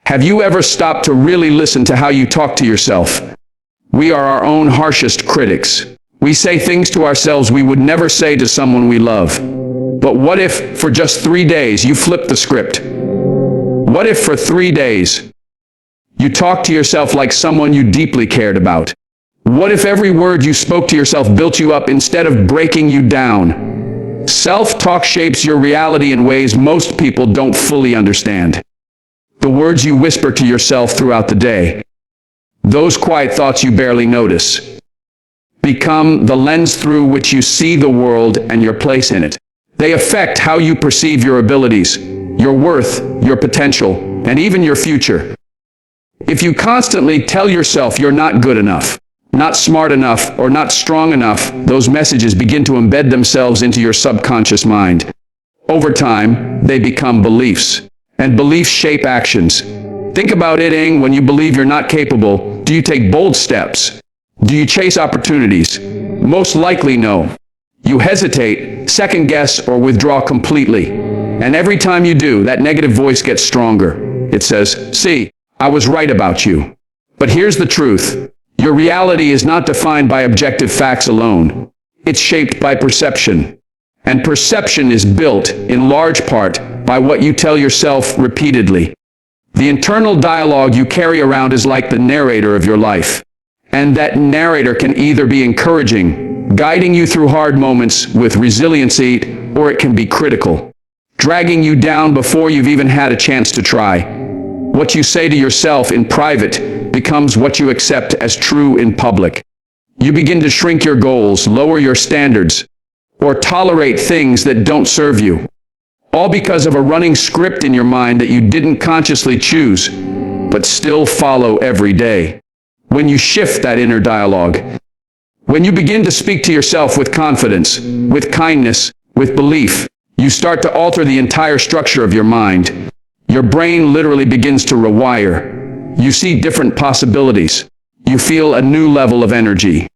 Have you ever stopped to really listen to how you talk to yourself? We are our own harshest critics. We say things to ourselves we would never say to someone we love. But what if, for just 3 days, you flipped the script? What if for 3 days, you talked to yourself like someone you deeply cared about? What if every word you spoke to yourself built you up instead of breaking you down? Self-talk shapes your reality in ways most people don't fully understand. The words you whisper to yourself throughout the day, those quiet thoughts you barely notice, become the lens through which you see the world and your place in it. They affect how you perceive your abilities, your worth, your potential, and even your future. If you constantly tell yourself you're not good enough, not smart enough, or not strong enough, those messages begin to embed themselves into your subconscious mind. Over time, they become beliefs, and beliefs shape actions. Think about it, when you believe you're not capable, do you take bold steps? Do you chase opportunities? Most likely no. You hesitate, second guess, or withdraw completely. And every time you do, that negative voice gets stronger. It says, "See, I was right about you." But here's the truth. Your reality is not defined by objective facts alone. It's shaped by perception. And perception is built, in large part, by what you tell yourself repeatedly. The internal dialogue you carry around is like the narrator of your life. And that narrator can either be encouraging, guiding you through hard moments with resiliency, or it can be critical, dragging you down before you've even had a chance to try. What you say to yourself in private becomes what you accept as true in public. You begin to shrink your goals, lower your standards, or tolerate things that don't serve you. All because of a running script in your mind that you didn't consciously choose, but still follow every day. When you shift that inner dialogue, when you begin to speak to yourself with confidence, with kindness, with belief, you start to alter the entire structure of your mind. Your brain literally begins to rewire. You see different possibilities. You feel a new level of energy.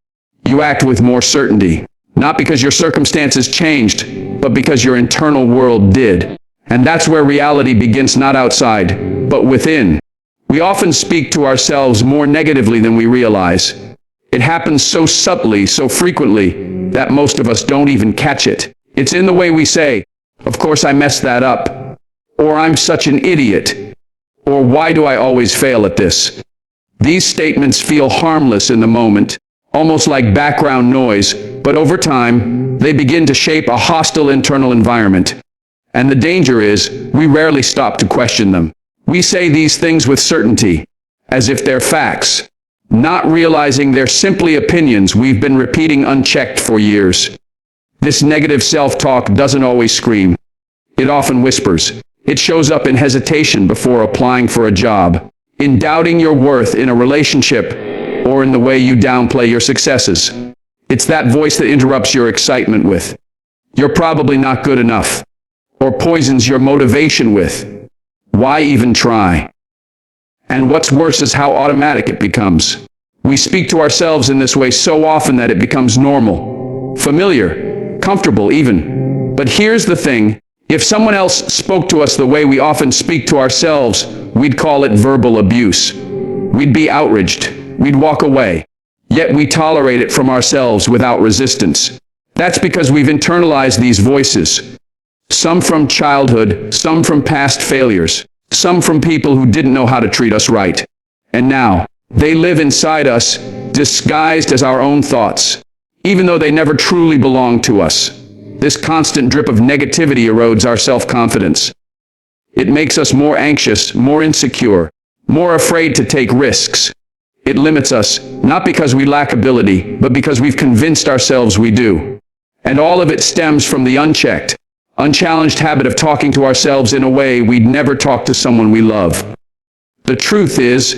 You act with more certainty, not because your circumstances changed, but because your internal world did. And that's where reality begins, not outside, but within. We often speak to ourselves more negatively than we realize. It happens so subtly, so frequently, that most of us don't even catch it. It's in the way we say, "Of course I messed that up," or "I'm such an idiot," or "Why do I always fail at this?" These statements feel harmless in the moment, almost like background noise, but over time, they begin to shape a hostile internal environment. And the danger is, we rarely stop to question them. We say these things with certainty, as if they're facts, not realizing they're simply opinions we've been repeating unchecked for years. This negative self-talk doesn't always scream. It often whispers. It shows up in hesitation before applying for a job, in doubting your worth in a relationship, or in the way you downplay your successes. It's that voice that interrupts your excitement with, "You're probably not good enough," or poisons your motivation with, "Why even try?" And what's worse is how automatic it becomes. We speak to ourselves in this way so often that it becomes normal, familiar, comfortable even. But here's the thing. If someone else spoke to us the way we often speak to ourselves, we'd call it verbal abuse. We'd be outraged. We'd walk away. Yet we tolerate it from ourselves without resistance. That's because we've internalized these voices. Some from childhood, some from past failures, some from people who didn't know how to treat us right. And now, they live inside us, disguised as our own thoughts, even though they never truly belong to us. This constant drip of negativity erodes our self-confidence. It makes us more anxious, more insecure, more afraid to take risks. It limits us, not because we lack ability, but because we've convinced ourselves we do. And all of it stems from the unchecked, unchallenged habit of talking to ourselves in a way we'd never talk to someone we love. The truth is,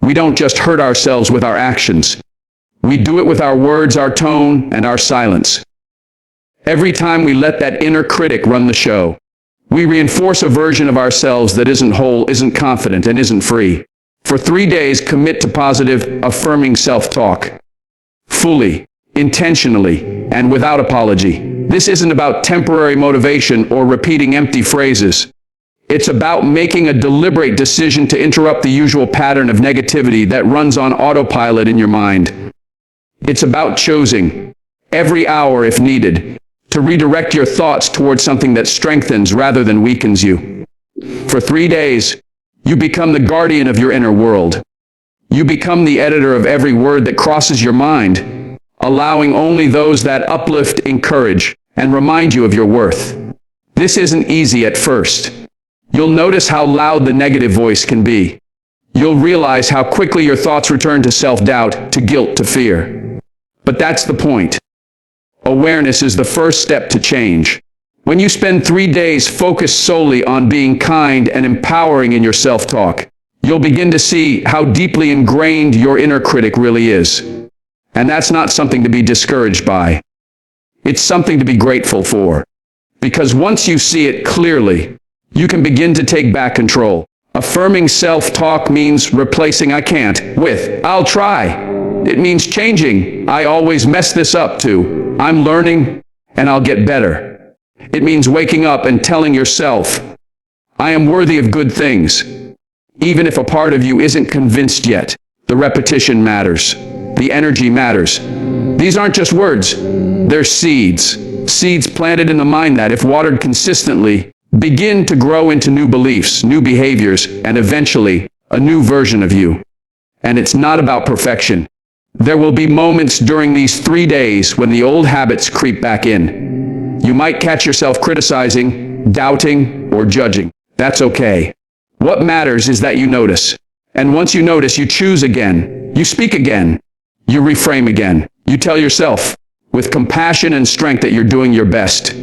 we don't just hurt ourselves with our actions. We do it with our words, our tone, and our silence. Every time we let that inner critic run the show, we reinforce a version of ourselves that isn't whole, isn't confident, and isn't free. For 3 days, commit to positive, affirming self-talk. Fully, intentionally, and without apology. This isn't about temporary motivation or repeating empty phrases. It's about making a deliberate decision to interrupt the usual pattern of negativity that runs on autopilot in your mind. It's about choosing, every hour if needed, to redirect your thoughts towards something that strengthens rather than weakens you. For 3 days, you become the guardian of your inner world. You become the editor of every word that crosses your mind, allowing only those that uplift, encourage, and remind you of your worth. This isn't easy at first. You'll notice how loud the negative voice can be. You'll realize how quickly your thoughts return to self-doubt, to guilt, to fear. But that's the point. Awareness is the first step to change. When you spend 3 days focused solely on being kind and empowering in your self-talk, you'll begin to see how deeply ingrained your inner critic really is. And that's not something to be discouraged by. It's something to be grateful for. Because once you see it clearly, you can begin to take back control. Affirming self-talk means replacing "I can't" with "I'll try." It means changing "I always mess this up" to "I'm learning and I'll get better." It means waking up and telling yourself, "I am worthy of good things." Even if a part of you isn't convinced yet, the repetition matters. The energy matters. These aren't just words. They're seeds. Seeds planted in the mind that, if watered consistently, begin to grow into new beliefs, new behaviors, and eventually, a new version of you. And it's not about perfection. There will be moments during these 3 days when the old habits creep back in. You might catch yourself criticizing, doubting, or judging. That's okay. What matters is that you notice. And once you notice, you choose again. You speak again. You reframe again. You tell yourself, with compassion and strength, that you're doing your best.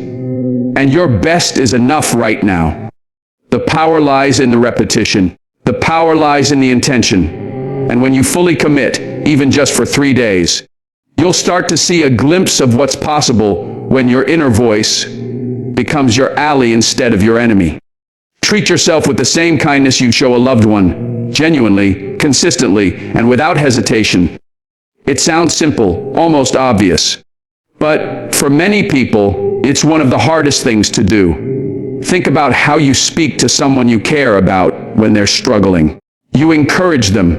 And your best is enough right now. The power lies in the repetition. The power lies in the intention. And when you fully commit, even just for 3 days, you'll start to see a glimpse of what's possible when your inner voice becomes your ally instead of your enemy. Treat yourself with the same kindness you show a loved one, genuinely, consistently, and without hesitation. It sounds simple, almost obvious. But for many people, it's one of the hardest things to do. Think about how you speak to someone you care about when they're struggling. You encourage them.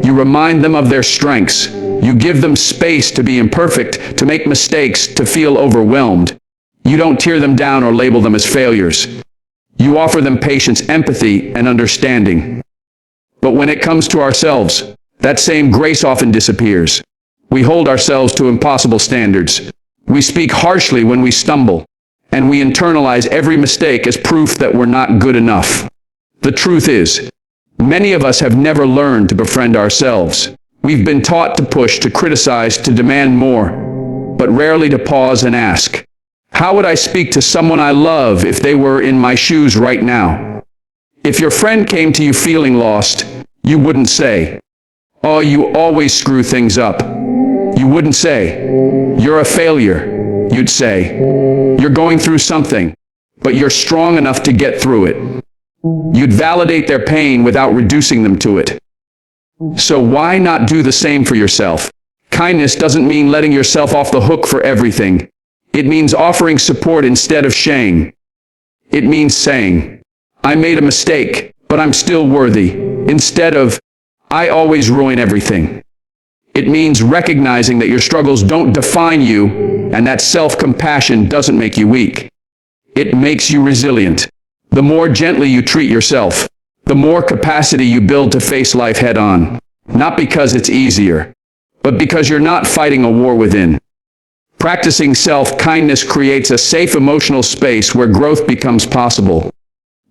You remind them of their strengths. You give them space to be imperfect, to make mistakes, to feel overwhelmed. You don't tear them down or label them as failures. You offer them patience, empathy, and understanding. But when it comes to ourselves, that same grace often disappears. We hold ourselves to impossible standards. We speak harshly when we stumble, and we internalize every mistake as proof that we're not good enough. The truth is, many of us have never learned to befriend ourselves. We've been taught to push, to criticize, to demand more, but rarely to pause and ask, how would I speak to someone I love if they were in my shoes right now? If your friend came to you feeling lost, you wouldn't say, "Oh, you always screw things up." You wouldn't say, "You're a failure." You'd say, "You're going through something, but you're strong enough to get through it." You'd validate their pain without reducing them to it. So why not do the same for yourself? Kindness doesn't mean letting yourself off the hook for everything. It means offering support instead of shame. It means saying, "I made a mistake, but I'm still worthy," instead of, "I always ruin everything." It means recognizing that your struggles don't define you and that self-compassion doesn't make you weak. It makes you resilient. The more gently you treat yourself, the more capacity you build to face life head-on. Not because it's easier, but because you're not fighting a war within. Practicing self-kindness creates a safe emotional space where growth becomes possible.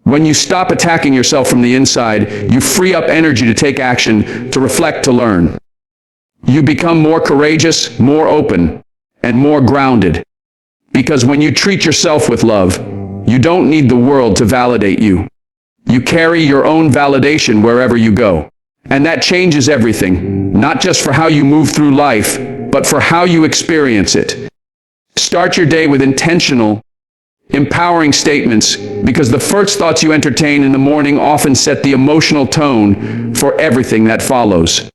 When you stop attacking yourself from the inside, you free up energy to take action, to reflect, to learn. You become more courageous, more open, and more grounded. Because when you treat yourself with love, you don't need the world to validate you. You carry your own validation wherever you go. And that changes everything, not just for how you move through life, but for how you experience it. Start your day with intentional, empowering statements, because the first thoughts you entertain in the morning often set the emotional tone for everything that follows.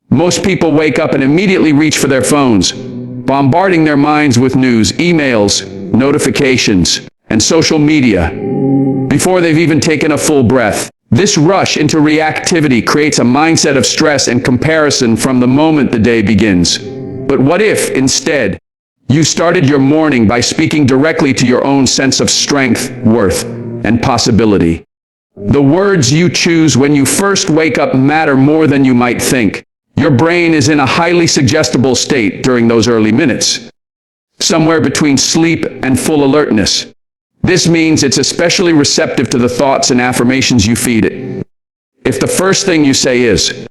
Most people wake up and immediately reach for their phones, bombarding their minds with news, emails, notifications, and social media. before they've even taken a full breath. This rush into reactivity creates a mindset of stress and comparison from the moment the day begins. But what if, instead, you started your morning by speaking directly to your own sense of strength, worth, and possibility? The words you choose when you first wake up matter more than you might think. Your brain is in a highly suggestible state during those early minutes, somewhere between sleep and full alertness. This means it's especially receptive to the thoughts and affirmations you feed it. If the first thing you say is,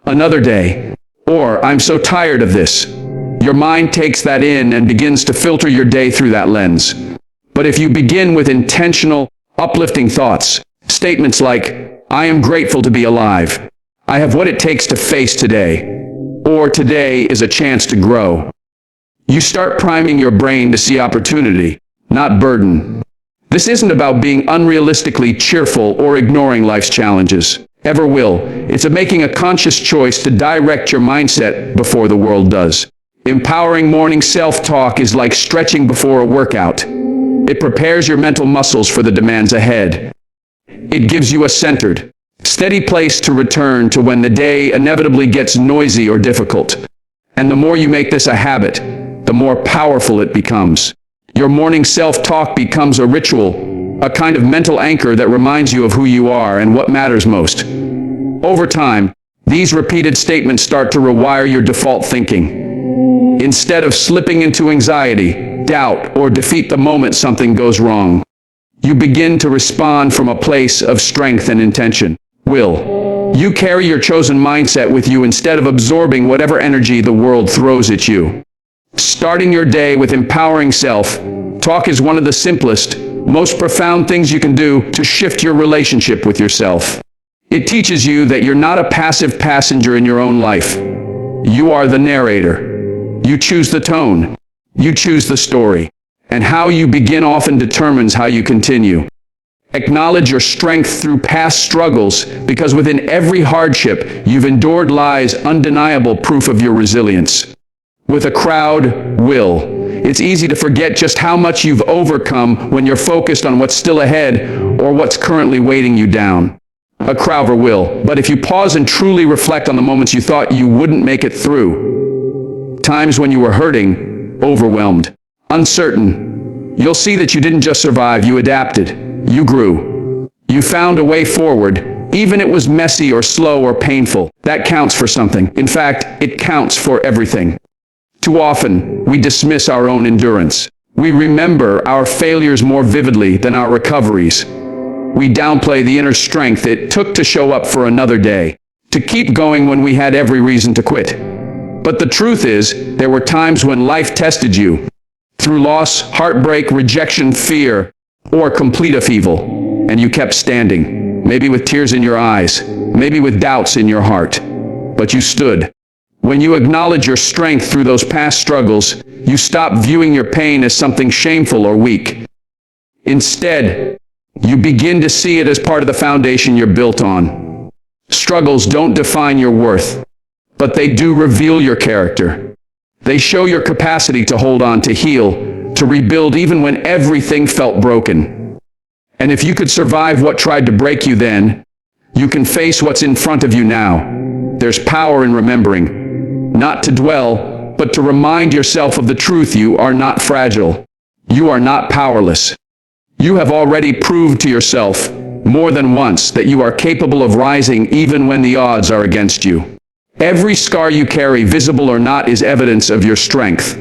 "Another day," or "I'm so tired of this," your mind takes that in and begins to filter your day through that lens. But if you begin with intentional, uplifting thoughts, statements like, "I am grateful to be alive," "I have what it takes to face today," or "Today is a chance to grow," you start priming your brain to see opportunity, not burden. This isn't about being unrealistically cheerful or ignoring life's challenges. Ever will. It's making a conscious choice to direct your mindset before the world does. Empowering morning self-talk is like stretching before a workout. It prepares your mental muscles for the demands ahead. It gives you a centered, steady place to return to when the day inevitably gets noisy or difficult. And the more you make this a habit, the more powerful it becomes. Your morning self-talk becomes a ritual, a kind of mental anchor that reminds you of who you are and what matters most. Over time, these repeated statements start to rewire your default thinking. Instead of slipping into anxiety, doubt, or defeat the moment something goes wrong, you begin to respond from a place of strength and intention. Will. You carry your chosen mindset with you instead of absorbing whatever energy the world throws at you. Starting your day with empowering self-talk is one of the simplest, most profound things you can do to shift your relationship with yourself. It teaches you that you're not a passive passenger in your own life. You are the narrator. You choose the tone. You choose the story. And how you begin often determines how you continue. Acknowledge your strength through past struggles, because within every hardship you've endured lies undeniable proof of your resilience. With a crowd will, it's easy to forget just how much you've overcome when you're focused on what's still ahead or what's currently weighting you down. A crowd will, but if you pause and truly reflect on the moments you thought you wouldn't make it through, times when you were hurting, overwhelmed, uncertain, you'll see that you didn't just survive, you adapted, you grew. You found a way forward, even if it was messy or slow or painful. That counts for something. In fact, it counts for everything. Too often, we dismiss our own endurance. We remember our failures more vividly than our recoveries. We downplay the inner strength it took to show up for another day, to keep going when we had every reason to quit. But the truth is, there were times when life tested you, through loss, heartbreak, rejection, fear, or complete upheaval, and you kept standing, maybe with tears in your eyes, maybe with doubts in your heart, but you stood. When you acknowledge your strength through those past struggles, you stop viewing your pain as something shameful or weak. Instead, you begin to see it as part of the foundation you're built on. Struggles don't define your worth, but they do reveal your character. They show your capacity to hold on, to heal, to rebuild even when everything felt broken. And if you could survive what tried to break you then, you can face what's in front of you now. There's power in remembering. Not to dwell, but to remind yourself of the truth: you are not fragile. You are not powerless. You have already proved to yourself, more than once, that you are capable of rising even when the odds are against you. Every scar you carry, visible or not, is evidence of your strength,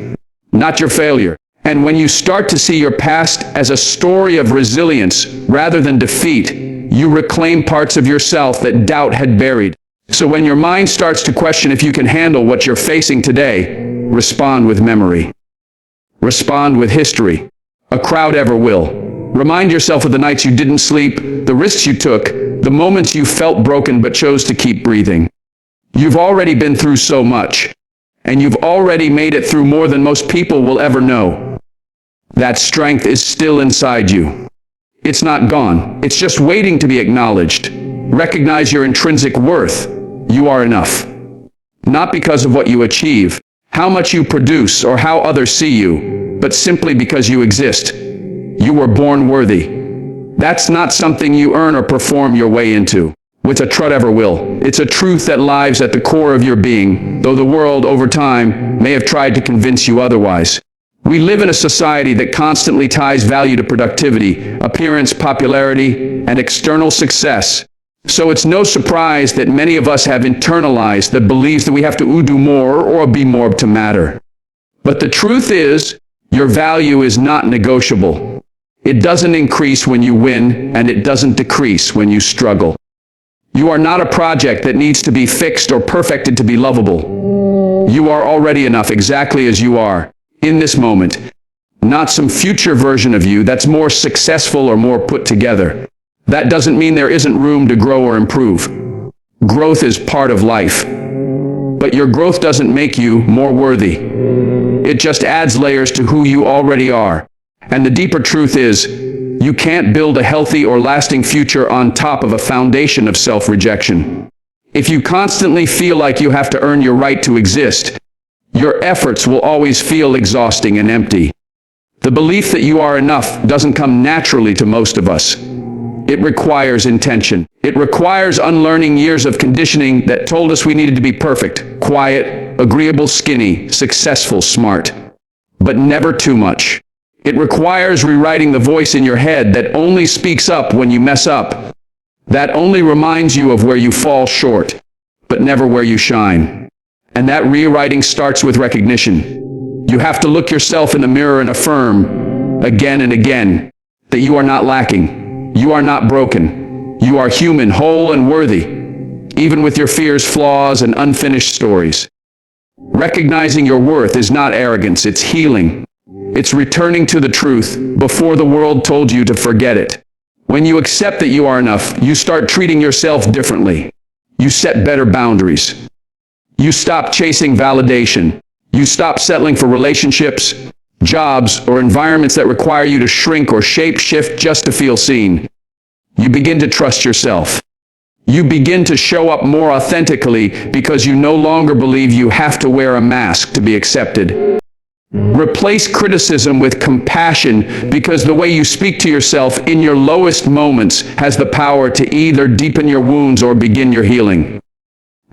not your failure. And when you start to see your past as a story of resilience rather than defeat, you reclaim parts of yourself that doubt had buried. So when your mind starts to question if you can handle what you're facing today, respond with memory. Respond with history. A crowd ever will. Remind yourself of the nights you didn't sleep, the risks you took, the moments you felt broken but chose to keep breathing. You've already been through so much, and you've already made it through more than most people will ever know. That strength is still inside you. It's not gone. It's just waiting to be acknowledged. Recognize your intrinsic worth. You are enough. Not because of what you achieve, how much you produce, or how others see you, but simply because you exist. You were born worthy. That's not something you earn or perform your way into. It's a truth ever will. It's a truth that lives at the core of your being, though the world over time may have tried to convince you otherwise. We live in a society that constantly ties value to productivity, appearance, popularity, and external success. So it's no surprise that many of us have internalized the beliefs that we have to do more or be more to matter. But the truth is, your value is not negotiable. It doesn't increase when you win, and it doesn't decrease when you struggle. You are not a project that needs to be fixed or perfected to be lovable. You are already enough exactly as you are, in this moment. Not some future version of you that's more successful or more put together. That doesn't mean there isn't room to grow or improve. Growth is part of life. But your growth doesn't make you more worthy. It just adds layers to who you already are. And the deeper truth is, you can't build a healthy or lasting future on top of a foundation of self-rejection. If you constantly feel like you have to earn your right to exist, your efforts will always feel exhausting and empty. The belief that you are enough doesn't come naturally to most of us. It requires intention. It requires unlearning years of conditioning that told us we needed to be perfect, quiet, agreeable, skinny, successful, smart. But never too much. It requires rewriting the voice in your head that only speaks up when you mess up, that only reminds you of where you fall short, but never where you shine. And that rewriting starts with recognition. You have to look yourself in the mirror and affirm, again and again, that you are not lacking, you are not broken, you are human, whole and worthy, even with your fears, flaws, and unfinished stories. Recognizing your worth is not arrogance, it's healing. It's returning to the truth before the world told you to forget it. When you accept that you are enough, you start treating yourself differently. You set better boundaries. You stop chasing validation. You stop settling for relationships, jobs, or environments that require you to shrink or shape-shift just to feel seen. You begin to trust yourself. You begin to show up more authentically because you no longer believe you have to wear a mask to be accepted. Replace criticism with compassion because the way you speak to yourself in your lowest moments has the power to either deepen your wounds or begin your healing.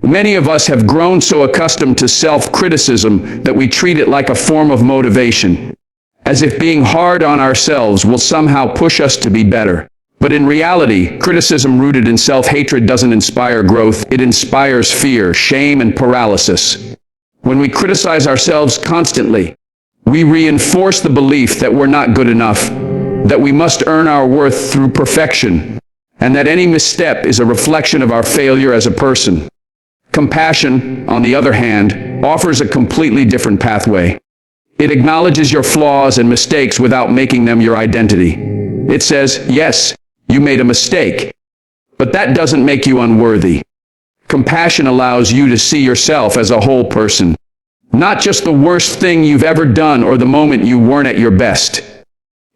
Many of us have grown so accustomed to self-criticism that we treat it like a form of motivation, as if being hard on ourselves will somehow push us to be better. But in reality, criticism rooted in self-hatred doesn't inspire growth, it inspires fear, shame, and paralysis. When we criticize ourselves constantly, we reinforce the belief that we're not good enough, that we must earn our worth through perfection, and that any misstep is a reflection of our failure as a person. Compassion, on the other hand, offers a completely different pathway. It acknowledges your flaws and mistakes without making them your identity. It says, yes, you made a mistake, but that doesn't make you unworthy. Compassion allows you to see yourself as a whole person. Not just the worst thing you've ever done or the moment you weren't at your best.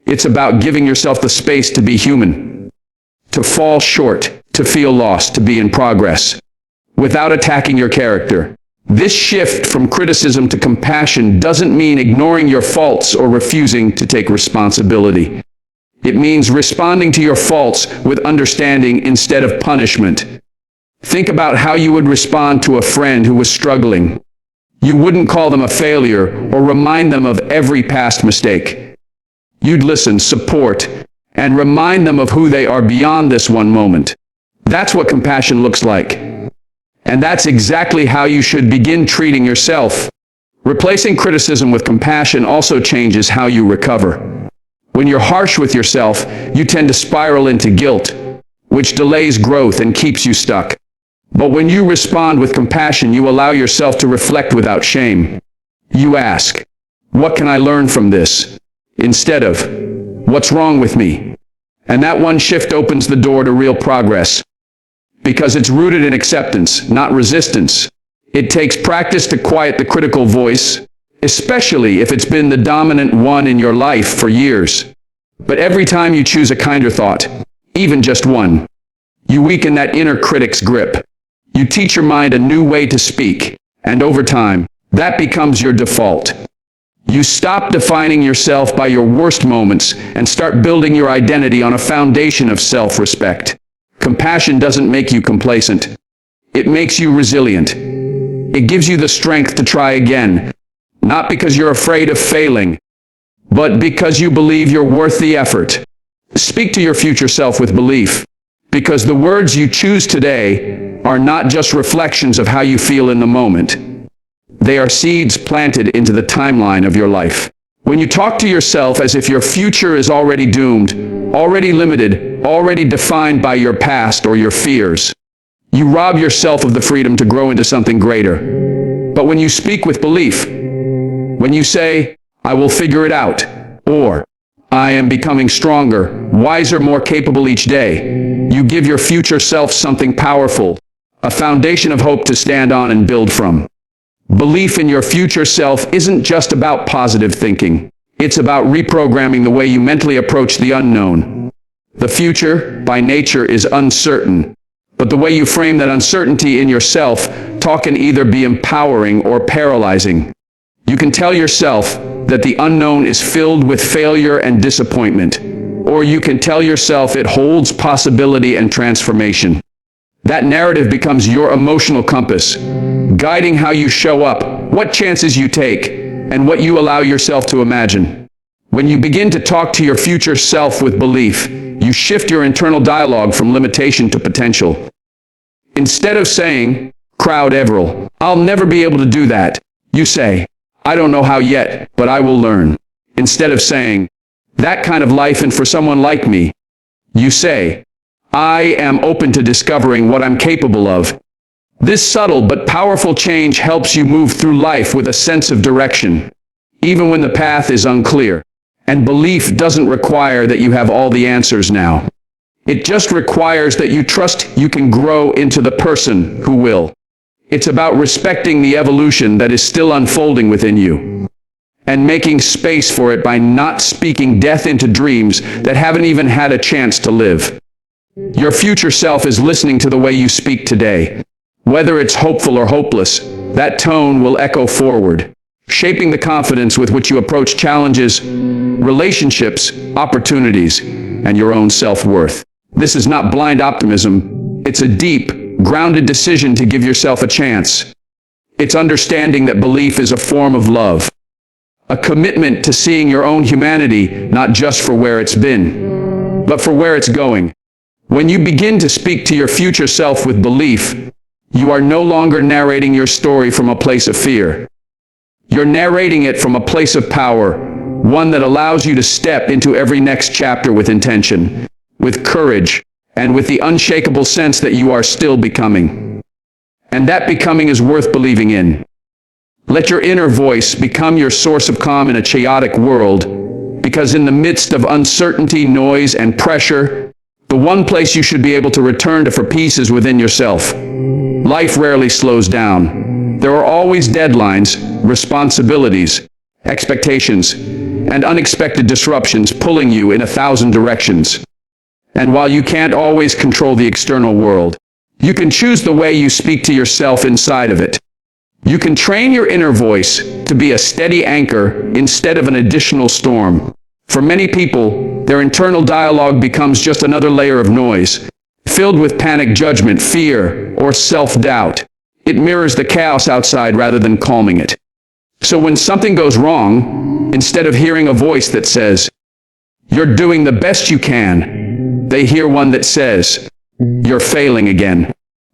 It's about giving yourself the space to be human, to fall short, to feel lost, to be in progress, without attacking your character. This shift from criticism to compassion doesn't mean ignoring your faults or refusing to take responsibility. It means responding to your faults with understanding instead of punishment. Think about how you would respond to a friend who was struggling. You wouldn't call them a failure or remind them of every past mistake. You'd listen, support, and remind them of who they are beyond this one moment. That's what compassion looks like. And that's exactly how you should begin treating yourself. Replacing criticism with compassion also changes how you recover. When you're harsh with yourself, you tend to spiral into guilt, which delays growth and keeps you stuck. But when you respond with compassion, you allow yourself to reflect without shame. You ask, what can I learn from this? Instead of, what's wrong with me? And that one shift opens the door to real progress. Because it's rooted in acceptance, not resistance. It takes practice to quiet the critical voice, especially if it's been the dominant one in your life for years. But every time you choose a kinder thought, even just one, you weaken that inner critic's grip. You teach your mind a new way to speak, and over time, that becomes your default. You stop defining yourself by your worst moments and start building your identity on a foundation of self-respect. Compassion doesn't make you complacent. It makes you resilient. It gives you the strength to try again, not because you're afraid of failing, but because you believe you're worth the effort. Speak to your future self with belief, because the words you choose today are not just reflections of how you feel in the moment. They are seeds planted into the timeline of your life. When you talk to yourself as if your future is already doomed, already limited, already defined by your past or your fears, you rob yourself of the freedom to grow into something greater. But when you speak with belief, when you say, "I will figure it out," or "I am becoming stronger, wiser, more capable each day," you give your future self something powerful, a foundation of hope to stand on and build from. Belief in your future self isn't just about positive thinking. It's about reprogramming the way you mentally approach the unknown. The future, by nature, is uncertain, but the way you frame that uncertainty in yourself talk can either be empowering or paralyzing. You can tell yourself that the unknown is filled with failure and disappointment, or you can tell yourself it holds possibility and transformation. That narrative becomes your emotional compass, guiding how you show up, what chances you take, and what you allow yourself to imagine. When you begin to talk to your future self with belief, you shift your internal dialogue from limitation to potential. Instead of saying, "Crowd Everall, I'll never be able to do that," you say, "I don't know how yet, but I will learn." Instead of saying, "That kind of life and for someone like me," you say, "I am open to discovering what I'm capable of." This subtle but powerful change helps you move through life with a sense of direction, even when the path is unclear. And belief doesn't require that you have all the answers now. It just requires that you trust you can grow into the person who will. It's about respecting the evolution that is still unfolding within you, and making space for it by not speaking death into dreams that haven't even had a chance to live. Your future self is listening to the way you speak today. Whether it's hopeful or hopeless, that tone will echo forward, shaping the confidence with which you approach challenges, relationships, opportunities, and your own self-worth. This is not blind optimism. It's a deep, grounded decision to give yourself a chance. It's understanding that belief is a form of love, a commitment to seeing your own humanity not just for where it's been, but for where it's going. When you begin to speak to your future self with belief, you are no longer narrating your story from a place of fear. You're narrating it from a place of power, one that allows you to step into every next chapter with intention, with courage, and with the unshakable sense that you are still becoming. And that becoming is worth believing in. Let your inner voice become your source of calm in a chaotic world, because in the midst of uncertainty, noise, and pressure, the one place you should be able to return to for peace is within yourself. Life rarely slows down. There are always deadlines, responsibilities, expectations, and unexpected disruptions pulling you in 1,000 directions. And while you can't always control the external world, you can choose the way you speak to yourself inside of it. You can train your inner voice to be a steady anchor instead of an additional storm. For many people, their internal dialogue becomes just another layer of noise, filled with panic, judgment, fear, or self-doubt. It mirrors the chaos outside rather than calming it. So when something goes wrong, instead of hearing a voice that says, "You're doing the best you can," they hear one that says, "You're failing again."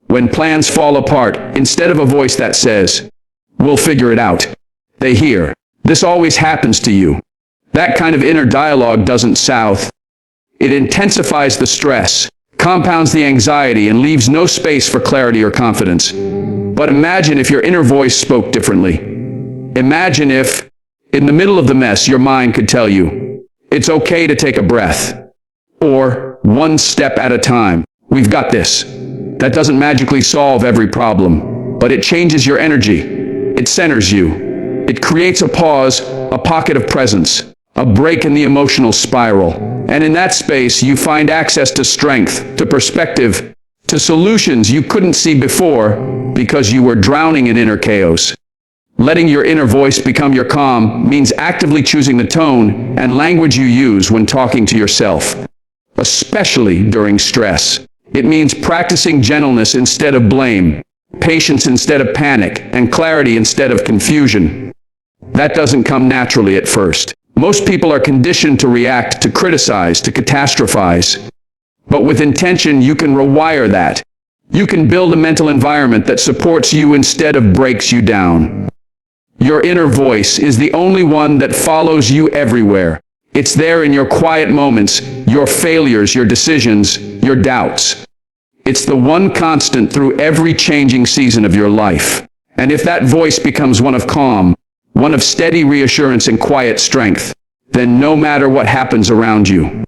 When plans fall apart, instead of a voice that says, "We'll figure it out," they hear, "This always happens to you." That kind of inner dialogue doesn't soothe. It intensifies the stress, compounds the anxiety, and leaves no space for clarity or confidence. But imagine if your inner voice spoke differently. Imagine if, in the middle of the mess, your mind could tell you, "It's okay to take a breath," or "One step at a time. We've got this." That doesn't magically solve every problem, but it changes your energy. It centers you. It creates a pause, a pocket of presence, a break in the emotional spiral. And in that space, you find access to strength, to perspective, to solutions you couldn't see before because you were drowning in inner chaos. Letting your inner voice become your calm means actively choosing the tone and language you use when talking to yourself, especially during stress. It means practicing gentleness instead of blame, patience instead of panic, and clarity instead of confusion. That doesn't come naturally at first. Most people are conditioned to react, to criticize, to catastrophize. But with intention, you can rewire that. You can build a mental environment that supports you instead of breaks you down. Your inner voice is the only one that follows you everywhere. It's there in your quiet moments, your failures, your decisions, your doubts. It's the one constant through every changing season of your life. And if that voice becomes one of calm, one of steady reassurance and quiet strength, then no matter what happens around you,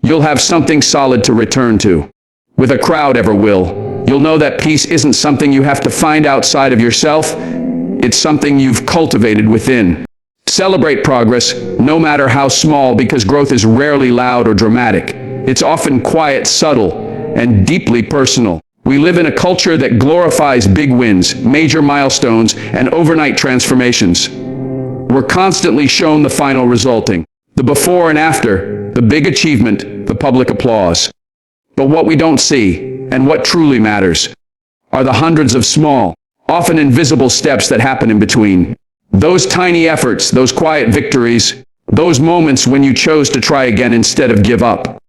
you'll have something solid to return to. With a crowd ever will, you'll know that peace isn't something you have to find outside of yourself. It's something you've cultivated within. Celebrate progress, no matter how small, because growth is rarely loud or dramatic. It's often quiet, subtle, and deeply personal. We live in a culture that glorifies big wins, major milestones, and overnight transformations. We're constantly shown the final resulting, the before and after, the big achievement, the public applause. But what we don't see, and what truly matters, are the hundreds of small, often invisible steps that happen in between. Those tiny efforts, those quiet victories, those moments when you chose to try again instead of give up.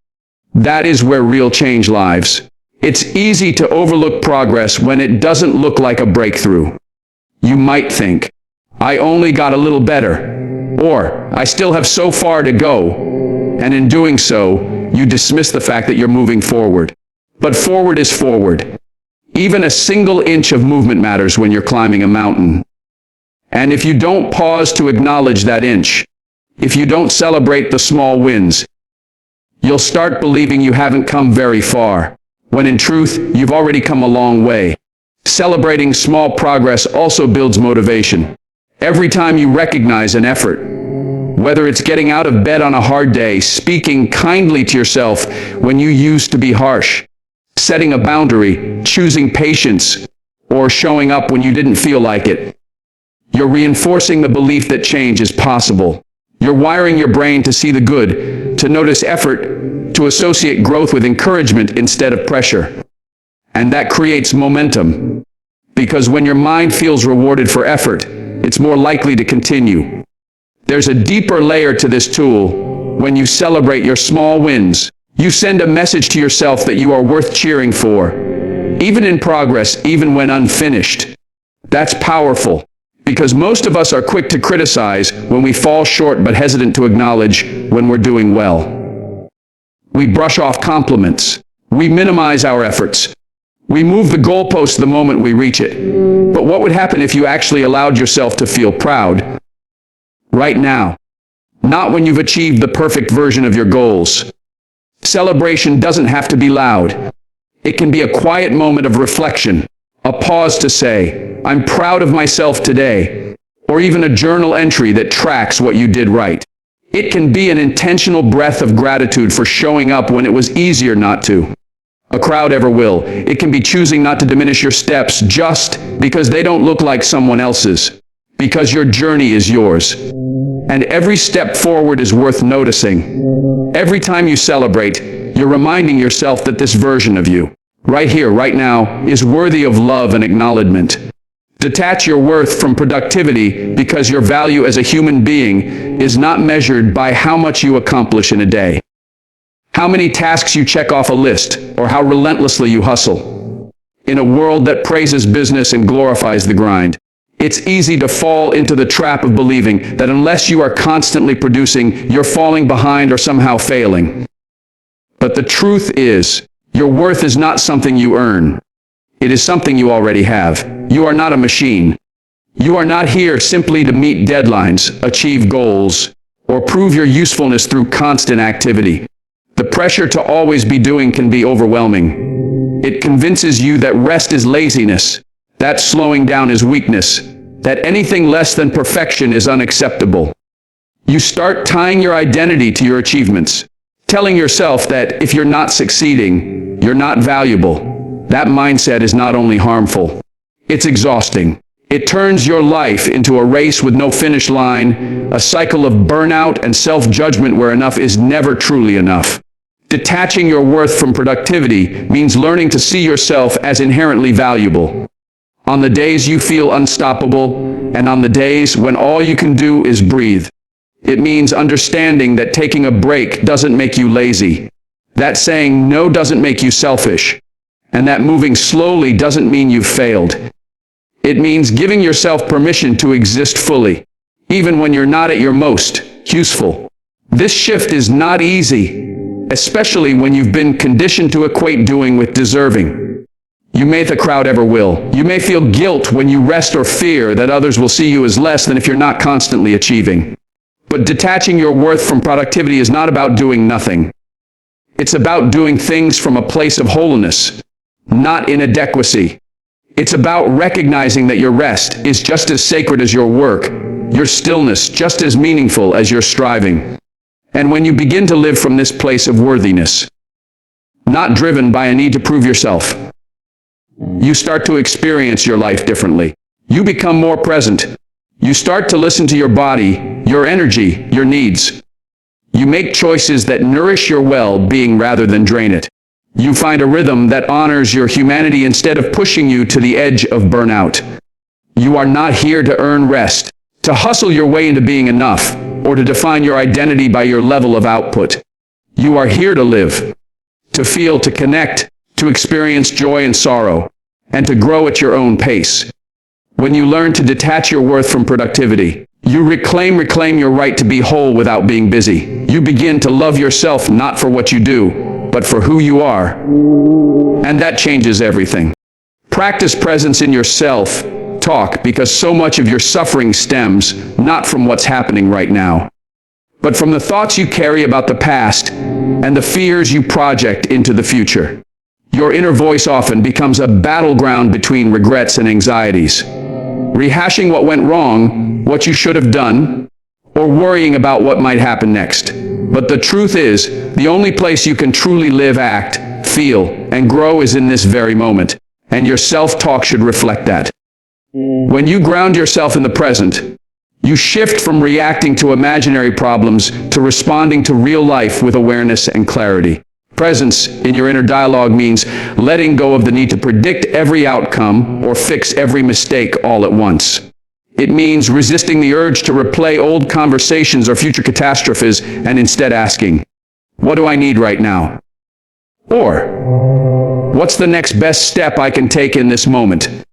That is where real change lies. It's easy to overlook progress when it doesn't look like a breakthrough. You might think, I only got a little better, or I still have so far to go, and in doing so, you dismiss the fact that you're moving forward. But forward is forward. Even a single inch of movement matters when you're climbing a mountain. And if you don't pause to acknowledge that inch, if you don't celebrate the small wins, you'll start believing you haven't come very far, when in truth, you've already come a long way. Celebrating small progress also builds motivation. Every time you recognize an effort, whether it's getting out of bed on a hard day, speaking kindly to yourself when you used to be harsh, setting a boundary, choosing patience, or showing up when you didn't feel like it, you're reinforcing the belief that change is possible. You're wiring your brain to see the good, to notice effort, to associate growth with encouragement instead of pressure. And that creates momentum, because when your mind feels rewarded for effort, it's more likely to continue. There's a deeper layer to this tool. When you celebrate your small wins, you send a message to yourself that you are worth cheering for, even in progress, even when unfinished. That's powerful, because most of us are quick to criticize when we fall short but hesitant to acknowledge when we're doing well. We brush off compliments. We minimize our efforts. We move the goalpost the moment we reach it. But what would happen if you actually allowed yourself to feel proud? Right now. Not when you've achieved the perfect version of your goals. Celebration doesn't have to be loud. It can be a quiet moment of reflection, a pause to say, I'm proud of myself today, or even a journal entry that tracks what you did right. It can be an intentional breath of gratitude for showing up when it was easier not to. A crowd ever will. It can be choosing not to diminish your steps just because they don't look like someone else's, because your journey is yours. And every step forward is worth noticing. Every time you celebrate, you're reminding yourself that this version of you, right here, right now, is worthy of love and acknowledgement. Detach your worth from productivity, because your value as a human being is not measured by how much you accomplish in a day, how many tasks you check off a list, or how relentlessly you hustle. In a world that praises business and glorifies the grind, it's easy to fall into the trap of believing that unless you are constantly producing, you're falling behind or somehow failing. But the truth is, your worth is not something you earn. It is something you already have. You are not a machine. You are not here simply to meet deadlines, achieve goals, or prove your usefulness through constant activity. The pressure to always be doing can be overwhelming. It convinces you that rest is laziness, that slowing down is weakness, that anything less than perfection is unacceptable. You start tying your identity to your achievements, telling yourself that if you're not succeeding, you're not valuable. That mindset is not only harmful, it's exhausting. It turns your life into a race with no finish line, a cycle of burnout and self-judgment where enough is never truly enough. Detaching your worth from productivity means learning to see yourself as inherently valuable. On the days you feel unstoppable, and on the days when all you can do is breathe. It means understanding that taking a break doesn't make you lazy, that saying no doesn't make you selfish, and that moving slowly doesn't mean you've failed. It means giving yourself permission to exist fully, even when you're not at your most useful. This shift is not easy, especially when you've been conditioned to equate doing with deserving. You may the crowd ever will. You may feel guilt when you rest or fear that others will see you as less than if you're not constantly achieving. But detaching your worth from productivity is not about doing nothing. It's about doing things from a place of wholeness, not inadequacy. It's about recognizing that your rest is just as sacred as your work, your stillness just as meaningful as your striving. And when you begin to live from this place of worthiness, not driven by a need to prove yourself, you start to experience your life differently. You become more present. You start to listen to your body, your energy, your needs. You make choices that nourish your well-being rather than drain it. You find a rhythm that honors your humanity instead of pushing you to the edge of burnout. You are not here to earn rest, to hustle your way into being enough, or to define your identity by your level of output. You are here to live, to feel, to connect, to experience joy and sorrow, and to grow at your own pace. When you learn to detach your worth from productivity, you reclaim your right to be whole without being busy. You begin to love yourself not for what you do, but for who you are. And that changes everything. Practice presence in your self-talk, because so much of your suffering stems not from what's happening right now, but from the thoughts you carry about the past and the fears you project into the future. Your inner voice often becomes a battleground between regrets and anxieties, rehashing what went wrong, what you should have done, or worrying about what might happen next. But the truth is, the only place you can truly live, act, feel, and grow is in this very moment, and your self-talk should reflect that. When you ground yourself in the present, you shift from reacting to imaginary problems to responding to real life with awareness and clarity. Presence in your inner dialogue means letting go of the need to predict every outcome or fix every mistake all at once. It means resisting the urge to replay old conversations or future catastrophes and instead asking, what do I need right now? Or, what's the next best step I can take in this moment?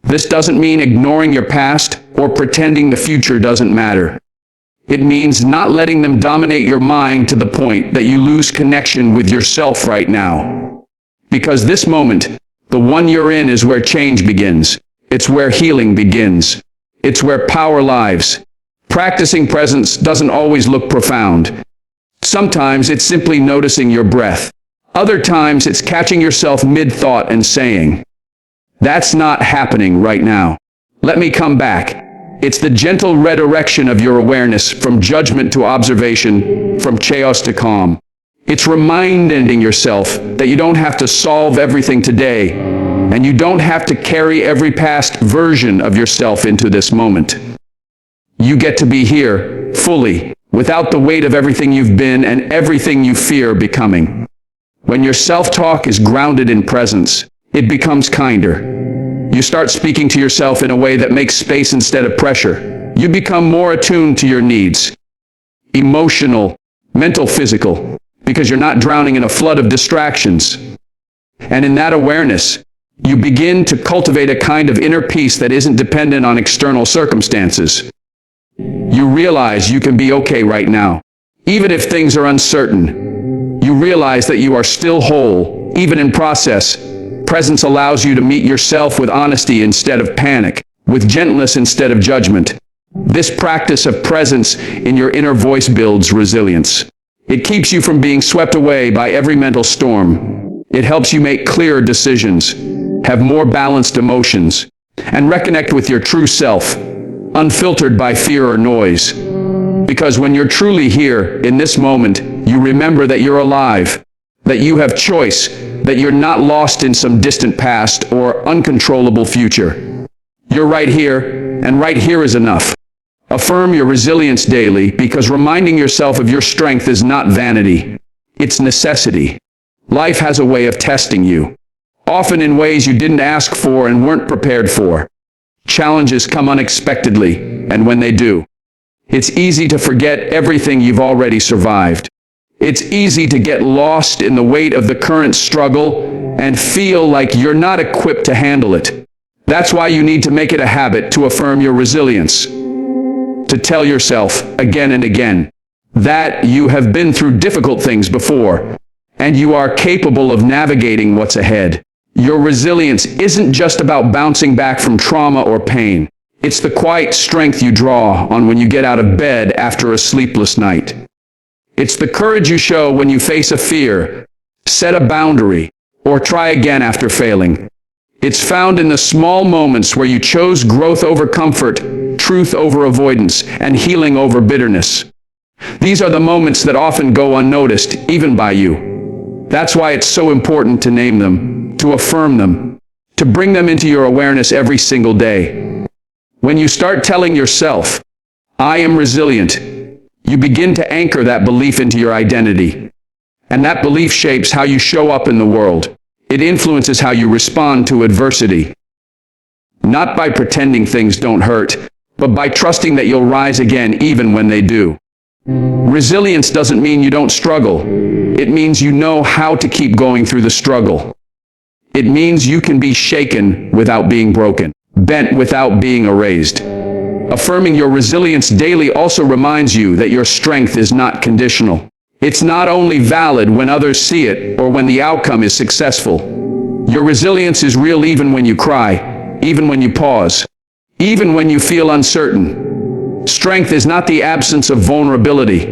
This doesn't mean ignoring your past or pretending the future doesn't matter. It means not letting them dominate your mind to the point that you lose connection with yourself right now. Because this moment, the one you're in, is where change begins. It's where healing begins. It's where power lives. Practicing presence doesn't always look profound. Sometimes it's simply noticing your breath. Other times it's catching yourself mid-thought and saying, that's not happening right now. Let me come back. It's the gentle redirection of your awareness from judgment to observation, from chaos to calm. It's reminding yourself that you don't have to solve everything today, and you don't have to carry every past version of yourself into this moment. You get to be here, fully, without the weight of everything you've been and everything you fear becoming. When your self-talk is grounded in presence, it becomes kinder. You start speaking to yourself in a way that makes space instead of pressure. You become more attuned to your needs, emotional, mental, physical, because you're not drowning in a flood of distractions. And in that awareness, you begin to cultivate a kind of inner peace that isn't dependent on external circumstances. You realize you can be okay right now, even if things are uncertain. You realize that you are still whole, even in process. Presence allows you to meet yourself with honesty instead of panic, with gentleness instead of judgment. This practice of presence in your inner voice builds resilience. It keeps you from being swept away by every mental storm. It helps you make clearer decisions, have more balanced emotions, and reconnect with your true self, unfiltered by fear or noise. Because when you're truly here, in this moment, you remember that you're alive, that you have choice, that you're not lost in some distant past or uncontrollable future. You're right here, and right here is enough. Affirm your resilience daily, because reminding yourself of your strength is not vanity. It's necessity. Life has a way of testing you, often in ways you didn't ask for and weren't prepared for. Challenges come unexpectedly, and when they do, it's easy to forget everything you've already survived. It's easy to get lost in the weight of the current struggle and feel like you're not equipped to handle it. That's why you need to make it a habit to affirm your resilience, to tell yourself again and again that you have been through difficult things before, and you are capable of navigating what's ahead. Your resilience isn't just about bouncing back from trauma or pain. It's the quiet strength you draw on when you get out of bed after a sleepless night. It's the courage you show when you face a fear, set a boundary, or try again after failing. It's found in the small moments where you chose growth over comfort, truth over avoidance, and healing over bitterness. These are the moments that often go unnoticed, even by you. That's why it's so important to name them, to affirm them, to bring them into your awareness every single day. When you start telling yourself, "I am resilient," you begin to anchor that belief into your identity. And that belief shapes how you show up in the world. It influences how you respond to adversity. Not by pretending things don't hurt, but by trusting that you'll rise again even when they do. Resilience doesn't mean you don't struggle. It means you know how to keep going through the struggle. It means you can be shaken without being broken, bent without being erased. Affirming your resilience daily also reminds you that your strength is not conditional. It's not only valid when others see it or when the outcome is successful. Your resilience is real even when you cry, even when you pause, even when you feel uncertain. Strength is not the absence of vulnerability.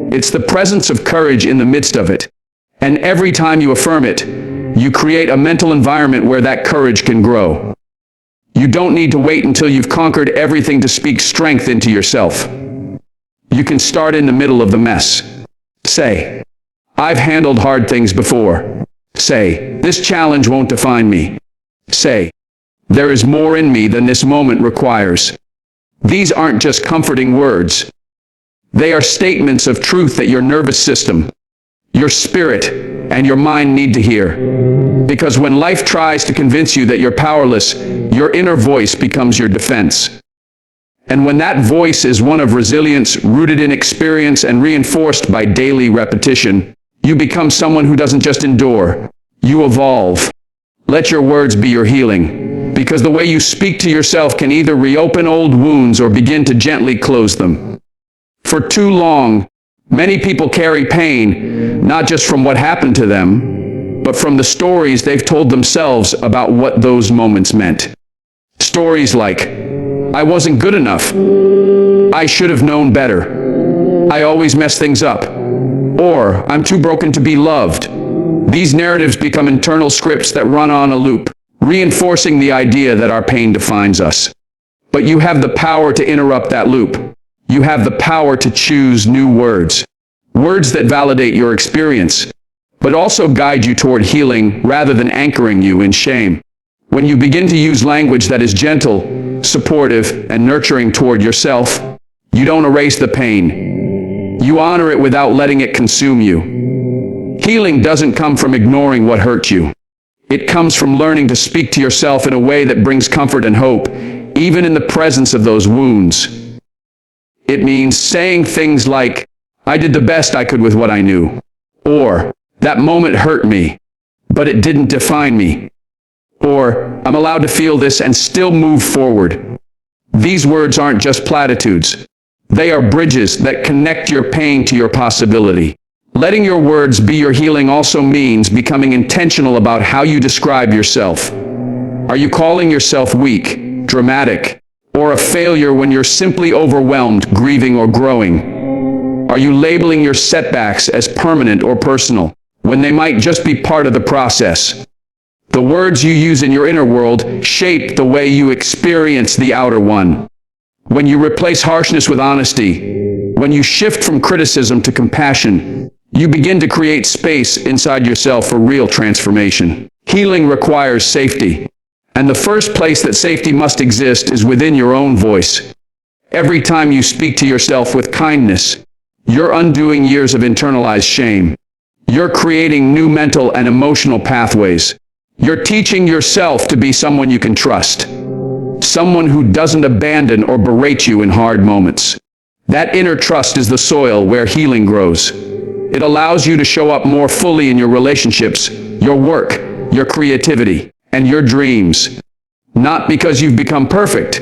It's the presence of courage in the midst of it. And every time you affirm it, you create a mental environment where that courage can grow. You don't need to wait until you've conquered everything to speak strength into yourself. You can start in the middle of the mess. Say, "I've handled hard things before." Say, "This challenge won't define me." Say, "There is more in me than this moment requires." These aren't just comforting words. They are statements of truth that your nervous system, your spirit, and your mind need to hear. Because when life tries to convince you that you're powerless, your inner voice becomes your defense. And when that voice is one of resilience, rooted in experience and reinforced by daily repetition, you become someone who doesn't just endure, you evolve. Let your words be your healing, because the way you speak to yourself can either reopen old wounds or begin to gently close them. For too long, many people carry pain, not just from what happened to them, but from the stories they've told themselves about what those moments meant. Stories like, "I wasn't good enough," "I should have known better," "I always mess things up," or "I'm too broken to be loved." These narratives become internal scripts that run on a loop, reinforcing the idea that our pain defines us. But you have the power to interrupt that loop. You have the power to choose new words. Words that validate your experience, but also guide you toward healing rather than anchoring you in shame. When you begin to use language that is gentle, supportive, and nurturing toward yourself, you don't erase the pain. You honor it without letting it consume you. Healing doesn't come from ignoring what hurt you. It comes from learning to speak to yourself in a way that brings comfort and hope, even in the presence of those wounds. It means saying things like, "I did the best I could with what I knew," or "That moment hurt me, but it didn't define me," or "I'm allowed to feel this and still move forward." These words aren't just platitudes. They are bridges that connect your pain to your possibility. Letting your words be your healing also means becoming intentional about how you describe yourself. Are you calling yourself weak, dramatic, or a failure when you're simply overwhelmed, grieving, or growing? Are you labeling your setbacks as permanent or personal, when they might just be part of the process? The words you use in your inner world shape the way you experience the outer one. When you replace harshness with honesty, when you shift from criticism to compassion, you begin to create space inside yourself for real transformation. Healing requires safety. And the first place that safety must exist is within your own voice. Every time you speak to yourself with kindness, you're undoing years of internalized shame. You're creating new mental and emotional pathways. You're teaching yourself to be someone you can trust. Someone who doesn't abandon or berate you in hard moments. That inner trust is the soil where healing grows. It allows you to show up more fully in your relationships, your work, your creativity, and your dreams. Not because you've become perfect,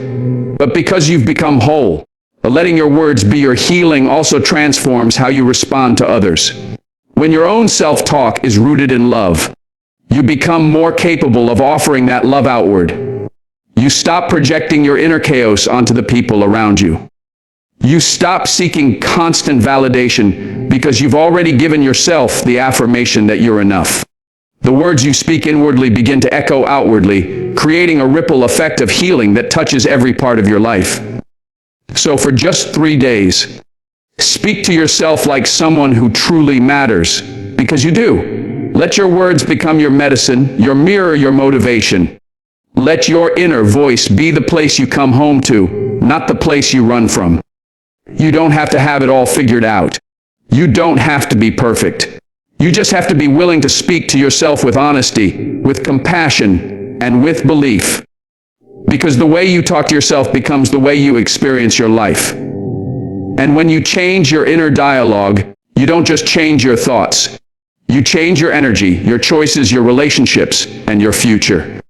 but because you've become whole. Letting your words be your healing also transforms how you respond to others. When your own self-talk is rooted in love, you become more capable of offering that love outward. You stop projecting your inner chaos onto the people around you. You stop seeking constant validation because you've already given yourself the affirmation that you're enough. The words you speak inwardly begin to echo outwardly, creating a ripple effect of healing that touches every part of your life. So for just 3 days, speak to yourself like someone who truly matters, because you do. Let your words become your medicine, your mirror, your motivation. Let your inner voice be the place you come home to, not the place you run from. You don't have to have it all figured out. You don't have to be perfect. You just have to be willing to speak to yourself with honesty, with compassion, and with belief. Because the way you talk to yourself becomes the way you experience your life. And when you change your inner dialogue, you don't just change your thoughts. You change your energy, your choices, your relationships, and your future.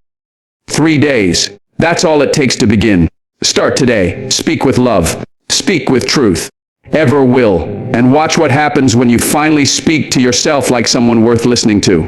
3 days. That's all it takes to begin. Start today. Speak with love. Speak with truth. Ever will. And watch what happens when you finally speak to yourself like someone worth listening to.